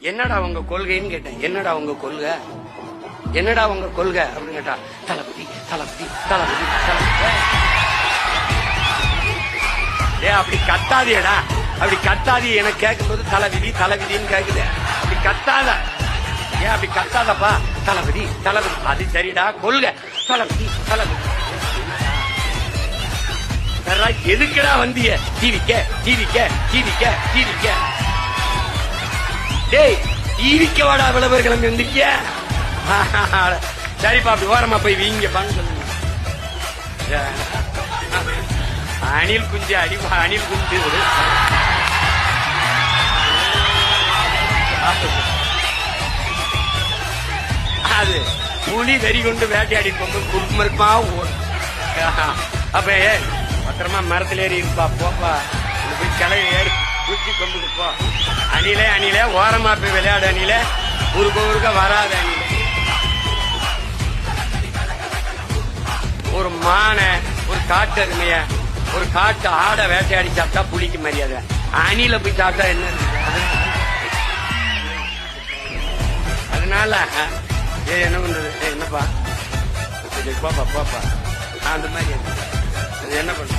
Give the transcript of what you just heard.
என்னடா உங்க கொள்கைன்னு கேட்டேன். என்னடா உங்க கொள்கை, என்னடா உங்க கொள்கை அப்படின்னு கேட்டா, தளபதி தளபதி தளபதி தளபதி. அப்படி கத்தாதியடா, அப்படி கத்தாதி. எனக்கு கேட்கும்போது தலைவிதி தலைவிதின்னு கேக்குது. அப்படி கத்தாத, ஏன் அப்படி கத்தாதப்பா? தளபதி தளபதி. அது சரிடா, கொள்கை தளபதி தளபதி. எதுக்குடா வந்திய? டிவிக்க டிவிக்க டிவிக்க டிவிக்க. டேய், டிவிக்க வாடா விளம்பரங்கள் வந்திருக்கிய. சரிப்பா, அப்படி ஓரமா போய் வீங்கப்பான்னு சொல்லுங்க. அணில் குஞ்சு அடிப்பா, அணில் குஞ்சு. அது புலி வெறி கொண்டு வேட்டையாடி போகும்போது குடும்பமா ஓடும். அப்ப பத்திரமா மரத்துல ஏறி இருப்பா, போப்பா போய் கிளை ஏறி குச்சி கொண்டுட்டு போ. அணிலே அணிலே ஓரமா போய் விளையாடு. அணிலே ஊருக்க வராது. அணிலே ஒரு மானை, ஒரு காட்டு அருமைய, ஒரு காட்டு ஆடை வேட்டையாடி சாப்பிட்டா புலிக்கு மரியாதை. அணில போய் சாப்பிட்டா என்ன? அதனால என்ன பண்றது? என்னப்பா போப்பா போப்பா அந்த மாதிரி என்ன பண்ற?